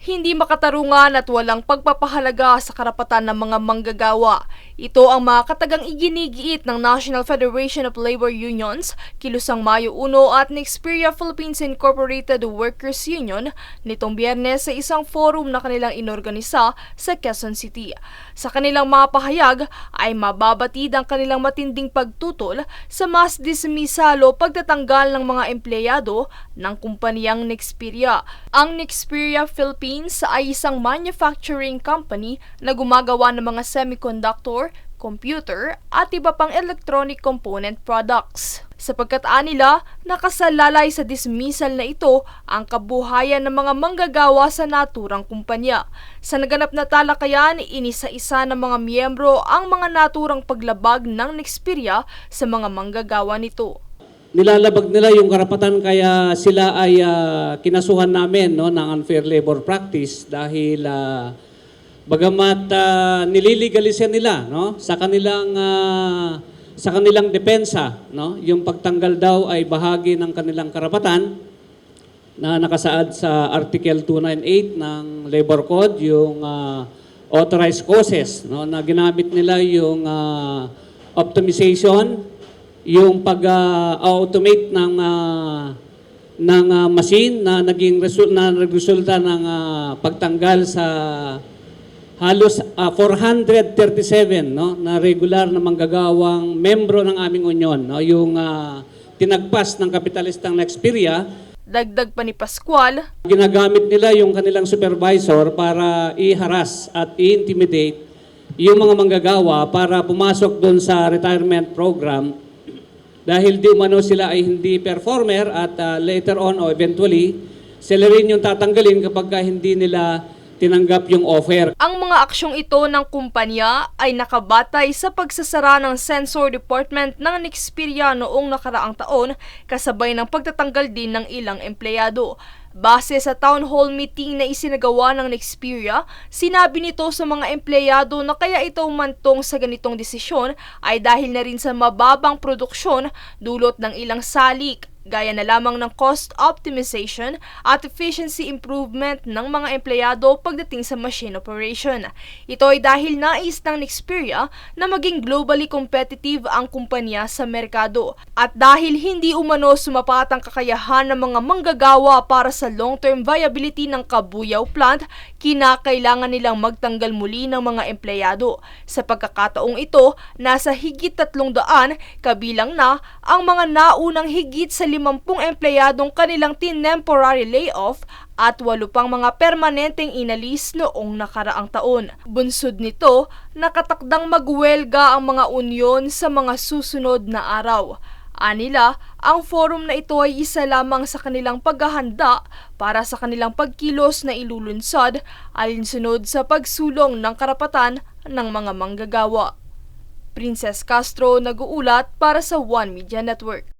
Hindi makatarungan at walang pagpapahalaga sa karapatan ng mga manggagawa. Ito ang mga katagang iginigiit ng National Federation of Labor Unions, kilusang Mayo 1 at Nexperia Philippines Incorporated Workers Union nitong Biyernes sa isang forum na kanilang inorganisa sa Quezon City. Sa kanilang mga pahayag ay mababatid ang kanilang matinding pagtutol sa mass dismissal o pagtatanggal ng mga empleyado ng kumpaniyang Nexperia. Ang Nexperia Philippines ay isang manufacturing company na gumagawa ng mga semiconductor, computer at iba pang electronic component products. Sapagkat anila, nakasalalay sa dismissal na ito ang kabuhayan ng mga manggagawa sa naturang kumpanya. Sa naganap na talakayan, inisa-isa ng mga miyembro ang mga naturang paglabag ng Nexperia sa mga manggagawa nito. Nilalabag nila yung karapatan kaya sila ay kinasuhan namin ng unfair labor practice dahil bagamat nililegalisan nila sa kanilang depensa yung pagtanggal daw ay bahagi ng kanilang karapatan na nakasaad sa Article 298 ng Labor Code, yung authorized causes na ginamit nila yung optimization, yung pag-automate ng machine na nagresulta ng pagtanggal sa halos 437 na regular na manggagawang membro ng aming union, yung tinagpas ng kapitalistang Nexperia. Dagdag pa ni Pascual, ginagamit nila yung kanilang supervisor para i-harass at i-intimidate yung mga manggagawa para pumasok doon sa retirement program dahil di umano sila ay hindi performer at later on o eventually sila rin yung tatanggalin kapag hindi nila tinanggap yung offer. Ang mga aksyong ito ng kumpanya ay nakabatay sa pagsasara ng Censor Department ng Nexperia noong nakaraang taon kasabay ng pagtatanggal din ng ilang empleyado. Base sa town hall meeting na isinagawa ng Nexperia, sinabi nito sa mga empleyado na kaya ito umantong sa ganitong desisyon ay dahil na rin sa mababang produksyon dulot ng ilang salik, gaya na lamang ng cost optimization at efficiency improvement ng mga empleyado pagdating sa machine operation. Ito ay dahil nais ng Nexperia na maging globally competitive ang kumpanya sa merkado at dahil hindi umano sumapat ang kakayahan ng mga manggagawa para sa long-term viability ng Cabuyao plant, kinakailangan nilang magtanggal muli ng mga empleyado. Sa pagkakataong ito, nasa higit 300 kabilang na ang mga naunang higit sa 50 empleyadong kanilang temporary layoff at 8 pang mga permanenteng inalis noong nakaraang taon. Bunsod nito, nakatakdang magwelga ang mga unyon sa mga susunod na araw. Anila, ang forum na ito ay isa lamang sa kanilang paghahanda para sa kanilang pagkilos na ilulunsad alinsunod sa pagsulong ng karapatan ng mga manggagawa. Princess Castro, nag-uulat para sa One Media Network.